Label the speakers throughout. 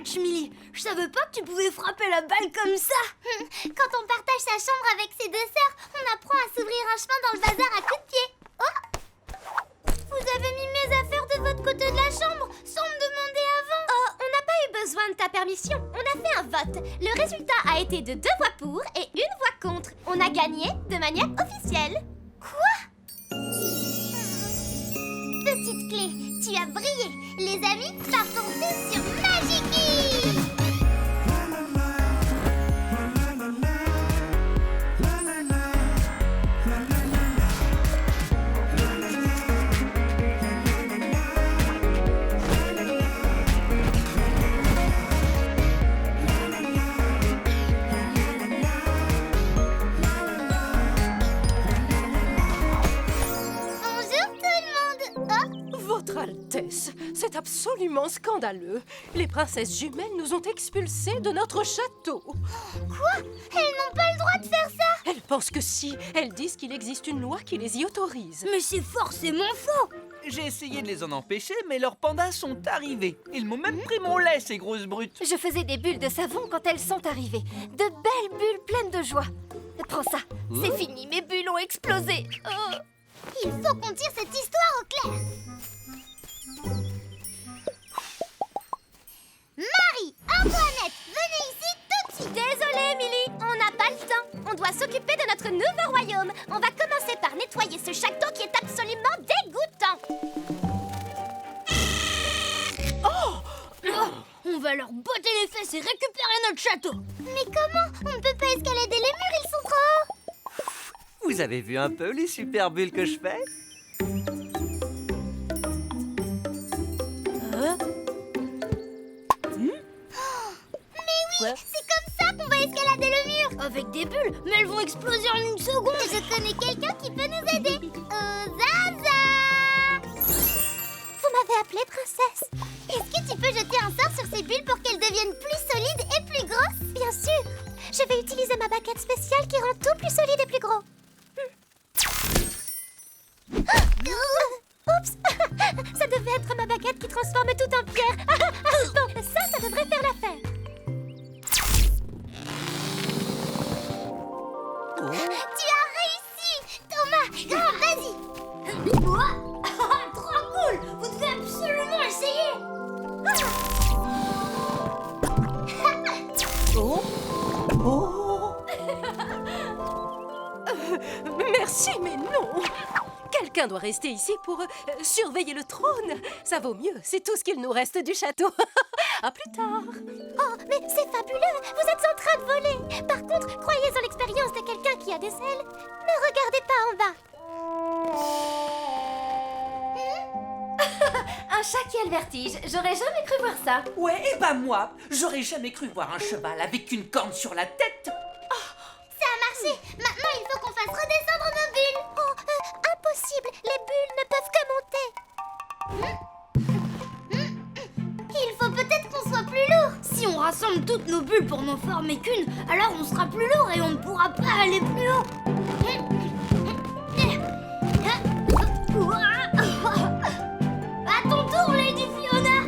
Speaker 1: match, Millie. Je savais pas que tu pouvais frapper la balle comme ça.
Speaker 2: Quand on partage sa chambre avec ses deux sœurs, on apprend à s'ouvrir un chemin dans le bazar à coups de pied. Oh! Vous avez mis mes affaires de votre côté de la chambre sans me demander avant.
Speaker 3: Oh, on n'a pas eu besoin de ta permission. On a fait un vote. Le résultat a été de 2 voix pour et 1 voix contre. On a gagné de manière officielle.
Speaker 2: Quoi? Petite clé, tu as brillé. Les amis, partons tous sur Magiki!
Speaker 4: Votre Altesse, c'est absolument scandaleux. Les princesses jumelles nous ont expulsés de notre château.
Speaker 2: Quoi? Elles n'ont pas le droit de faire ça?
Speaker 4: Elles pensent que si. Elles disent qu'il existe une loi qui les y autorise.
Speaker 1: Mais c'est forcément faux.
Speaker 5: J'ai essayé de les en empêcher, mais leurs pandas sont arrivés. Ils m'ont même pris mon lait, ces grosses brutes.
Speaker 3: Je faisais des bulles de savon quand elles sont arrivées. De belles bulles pleines de joie. Prends ça, c'est fini, mes bulles ont explosé. Oh.
Speaker 2: Il faut qu'on tire cette histoire au clair. Marie, Antoinette, venez ici tout de suite.
Speaker 3: Désolée, Millie, on n'a pas le temps. On doit s'occuper de notre nouveau royaume. On va commencer par nettoyer ce château qui est absolument dégoûtant.
Speaker 1: On va leur botter les fesses et récupérer notre château.
Speaker 2: Mais comment? On ne peut pas escalader les murs, ils sont trop hauts.
Speaker 5: Vous avez vu un peu les super bulles que je fais?
Speaker 2: C'est comme ça qu'on va escalader le mur.
Speaker 1: Avec des bulles, mais elles vont exploser en une seconde.
Speaker 2: Je connais quelqu'un qui peut nous aider. Zaza!
Speaker 3: Vous m'avez appelée princesse.
Speaker 2: Est-ce que tu peux jeter un sort sur ces bulles pour qu'elles deviennent plus solides et plus grosses?
Speaker 3: Bien sûr. Je vais utiliser ma baguette spéciale qui rend tout plus solide et plus gros. Oups. Ça devait être ma baguette qui transforme tout en pierre. Bon, ça devrait faire l'affaire.
Speaker 2: Tu as réussi! Thomas, vas-y!
Speaker 1: Quoi? Trop cool. Vous devez absolument essayer.
Speaker 4: Merci, mais non. Quelqu'un doit rester ici pour surveiller le trône. Ça vaut mieux, c'est tout ce qu'il nous reste du château. À plus tard.
Speaker 3: Oh, mais c'est fabuleux. Vous êtes en train de voler. Par contre, croyez en l'expérience de quelqu'un qui a des ailes. Ne regardez pas en bas. Un chat qui a le vertige. J'aurais jamais cru voir ça.
Speaker 6: Ouais, et bah moi, j'aurais jamais cru voir un cheval avec une corne sur la tête.
Speaker 2: Ça a marché! Maintenant, il faut qu'on fasse redescendre nos bulles!
Speaker 3: Oh, impossible. Les bulles ne peuvent que monter.
Speaker 2: Il faut peut-être qu'on soit plus lourd!
Speaker 1: Si on rassemble toutes nos bulles pour n'en former qu'une, alors on sera plus lourd et on ne pourra pas aller plus haut. À ton tour, Lady Fiona.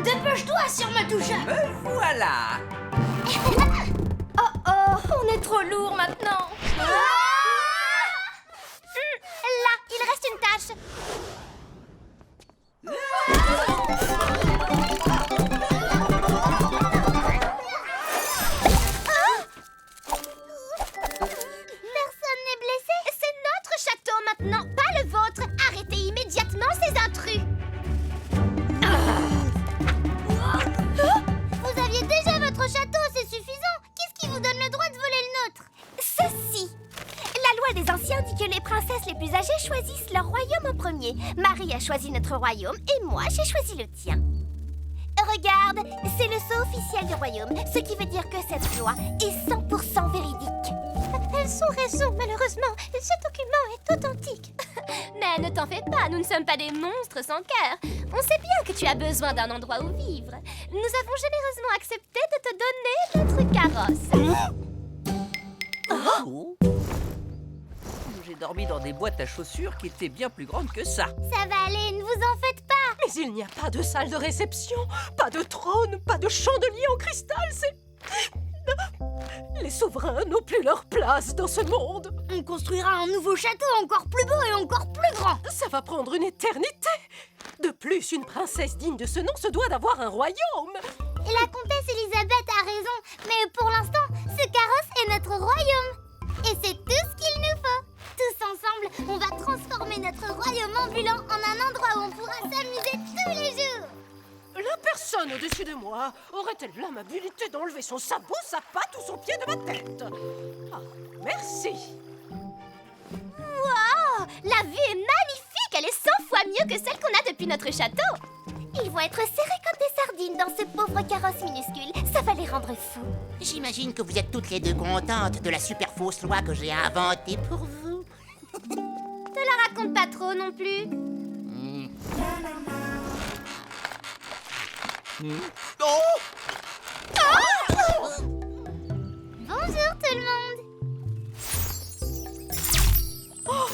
Speaker 1: Dépêche-toi, Sir Matoucha.
Speaker 6: Me voilà.
Speaker 3: Oh, on est trop lourd maintenant. Là, il reste une tâche.
Speaker 2: Personne n'est blessé?
Speaker 3: C'est notre château maintenant, pas le vôtre. Arrêtez immédiatement ces intrus.
Speaker 2: Vous aviez déjà votre château, c'est suffisant! Qu'est-ce qui vous donne le droit de voler le nôtre?
Speaker 3: Ceci. La loi des anciens dit que les princesses les plus âgées choisissent leur royaume en premier. Marie a choisi notre royaume et moi, j'ai choisi le tien. Regarde, c'est le sceau officiel du royaume, ce qui veut dire que cette loi est 100% véridique. Elles ont raison, malheureusement. Ce document est authentique. Mais ne t'en fais pas, nous ne sommes pas des monstres sans cœur. On sait bien que tu as besoin d'un endroit où vivre. Nous avons généreusement accepté de te donner notre carrosse.
Speaker 5: j'ai dormi dans des boîtes à chaussures qui étaient bien plus grandes que ça.
Speaker 2: Ça va aller, ne vous en faites pas.
Speaker 4: Mais il n'y a pas de salle de réception, pas de trône, pas de chandelier en cristal, c'est... Les souverains n'ont plus leur place dans ce monde.
Speaker 1: On construira un nouveau château encore plus beau et encore plus grand.
Speaker 4: Ça va prendre une éternité. De plus, une princesse digne de ce nom se doit d'avoir un royaume.
Speaker 2: Et la comtesse Elisabeth a raison, mais pour l'instant, ce carrosse est notre royaume. Et c'est tout ce qu'il nous faut. Tous ensemble, on va transformer notre royaume ambulant en un endroit où on pourra s'amuser tous les jours.
Speaker 4: La personne au-dessus de moi aurait-elle l'amabilité d'enlever son sabot, sa patte ou son pied de ma tête? Ah, merci.
Speaker 3: Wow! La vue est magnifique! Elle est 100 fois mieux que celle qu'on a depuis notre château. Ils vont être serrés comme des sardines dans ce pauvre carrosse minuscule. Ça va les rendre fous.
Speaker 7: J'imagine que vous êtes toutes les deux contentes de la super fausse loi que j'ai inventée pour vous.
Speaker 2: Te la raconte pas trop non plus. Bonjour tout le monde.
Speaker 4: Oh,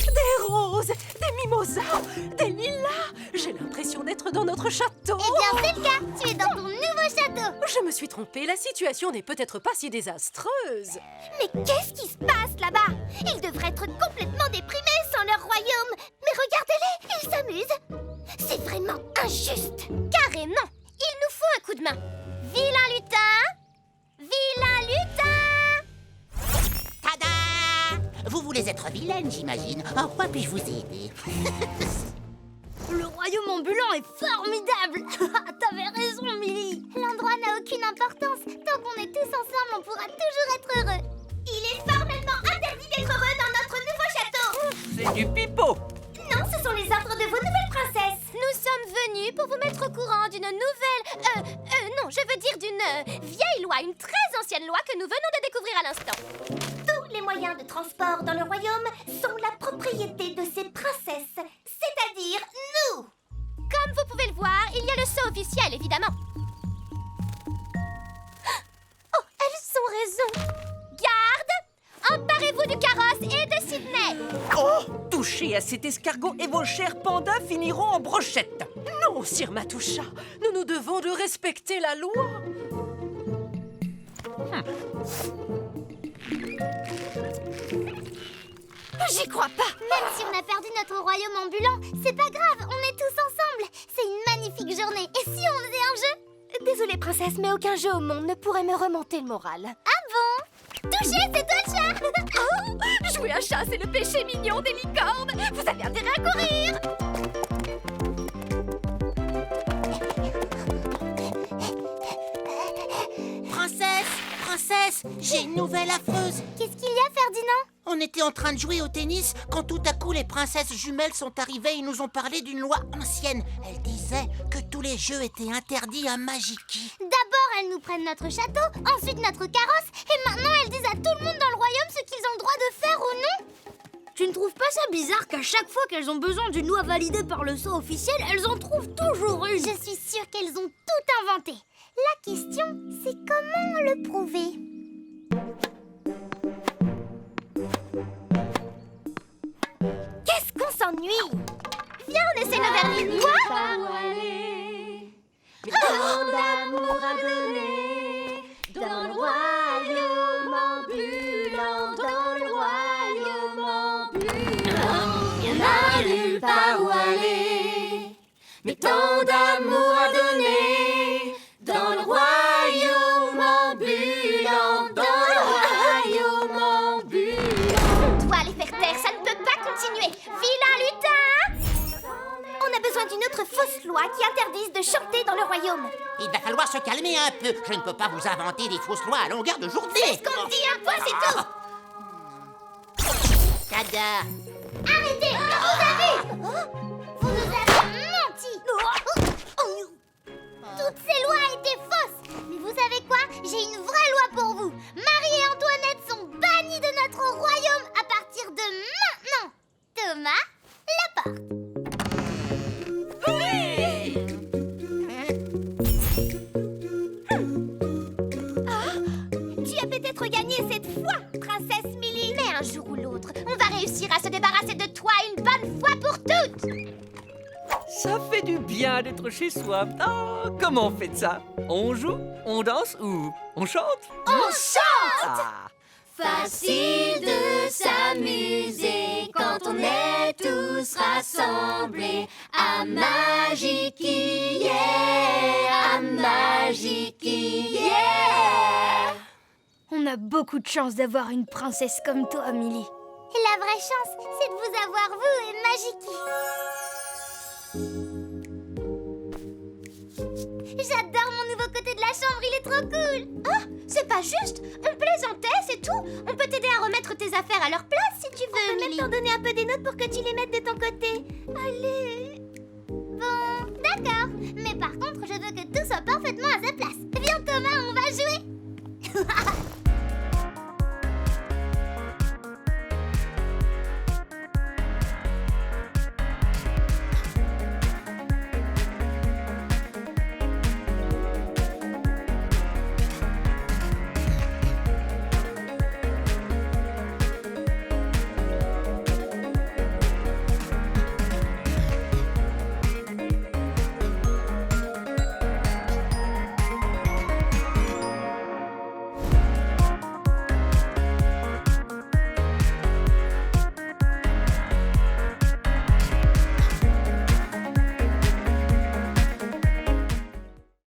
Speaker 4: des roses, des mimosas, des lilas. J'ai l'impression d'être dans notre château.
Speaker 2: Eh bien, c'est le cas. Tu es dans ton nouveau château.
Speaker 4: Je me suis trompée, la situation n'est peut-être pas si désastreuse.
Speaker 3: Mais qu'est-ce qui se passe là-bas? Ils devraient être complètement déprimés sans leur royaume. Mais regardez-les, ils s'amusent. C'est vraiment injuste. Carrément. Il nous faut un coup de main. Vilain lutin! Vilain lutin!
Speaker 7: Tada! Vous voulez être vilaine, j'imagine. En quoi puis-je vous aider?
Speaker 1: Le royaume ambulant est formidable. T'avais raison, Millie.
Speaker 2: L'endroit n'a aucune importance. Tant qu'on est tous ensemble, on pourra toujours être heureux.
Speaker 3: Il est formellement interdit d'être heureux dans notre nouveau château.
Speaker 5: C'est du pipeau.
Speaker 3: Non, ce sont les ordres de vos nouvelles princesses. Nous sommes venus pour vous mettre au courant d'une nouvelle... non, je veux dire d'une vieille loi, une très ancienne loi que nous venons de découvrir à l'instant. Tous les moyens de transport dans le royaume sont la propriété de ces princesses, c'est-à-dire nous. Comme vous pouvez le voir, il y a le saut officiel, évidemment. Oh, elles ont raison. Garde! Emparez-vous du carrosse et de Sydney.
Speaker 5: Oh, touchez à cet escargot et vos chers pandas finiront en brochette.
Speaker 4: Non, Sir Matoucha, nous nous devons de respecter la loi.
Speaker 3: J'y crois pas.
Speaker 2: Même si on a perdu notre royaume ambulant, c'est pas grave, on est tous ensemble. C'est une magnifique journée. Et si on faisait un jeu?
Speaker 3: Désolée, princesse, mais aucun jeu au monde ne pourrait me remonter le moral.
Speaker 2: Ah bon? Touché, c'est toi le chat.
Speaker 3: Oh, jouer à chat, c'est le péché mignon des licornes. Vous avez intérêt à courir.
Speaker 7: Princesse, j'ai une nouvelle affreuse.
Speaker 2: Qu'est-ce qu'il y a, Ferdinand?
Speaker 7: On était en train de jouer au tennis quand tout à coup les princesses jumelles sont arrivées et nous ont parlé d'une loi ancienne. Elles disaient que tous les jeux étaient interdits à Magiki.
Speaker 2: D'abord, elles nous prennent notre château, ensuite notre carrosse, et maintenant elles disent à tout le monde dans le royaume ce qu'ils ont le droit de faire ou non.
Speaker 1: Tu ne trouves pas ça bizarre qu'à chaque fois qu'elles ont besoin d'une loi validée par le sceau officiel, elles en trouvent toujours une?
Speaker 2: Je suis sûre qu'elles ont tout inventé. La question, c'est comment le prouver?
Speaker 3: Qu'est-ce qu'on s'ennuie? Viens, on essaie nos vernis. Quoi?
Speaker 8: Tant d'amour à donner dans le royaume ambulant, dans le royaume ambulant. Il n'y en a nulle part où aller, mais tant d'amour à donner dans le royaume ambulant, dans le royaume ambulant.
Speaker 3: On doit les faire taire, ça ne peut pas continuer. Vilain lutin! On a besoin d'une autre fausse loi qui interdise de chanter dans le royaume.
Speaker 7: Il va falloir se calmer un peu. Je ne peux pas vous inventer des fausses lois à longueur de journée.
Speaker 3: C'est ce qu'on dit, un point, c'est tout.
Speaker 7: Tada!
Speaker 2: Arrêtez! On vous a vu! Vous nous avez menti! Toutes ces lois étaient fausses! Mais vous savez quoi? J'ai une vraie loi pour vous! Marie et Antoinette sont bannies de notre royaume à partir de maintenant! Thomas, la porte!
Speaker 3: Tu as peut-être gagné cette fois, princesse Millie. Mais un jour ou l'autre, on va réussir à
Speaker 5: Ça fait du bien d'être chez soi. Ah, comment on fait de ça? On joue, on danse ou on chante?
Speaker 2: On chante!
Speaker 5: Ah.
Speaker 8: Facile de s'amuser quand on est tous rassemblés. À Magiki, yeah! À Magiki, yeah!
Speaker 1: On a beaucoup de chance d'avoir une princesse comme toi, Milly.
Speaker 2: Et la vraie chance, c'est de vous avoir, vous et Magiki. J'adore mon nouveau côté de la chambre, il est trop cool.
Speaker 3: Ah, c'est pas juste. On plaisantait, c'est tout. On peut t'aider à remettre tes affaires à leur place si tu veux,
Speaker 2: peut
Speaker 3: Milly.
Speaker 2: même t'en donner un peu des notes pour que tu les mettes de ton côté.
Speaker 3: Allez.
Speaker 2: Bon, d'accord. Mais par contre, je veux que tout soit parfaitement à sa place. Viens Thomas, on va jouer.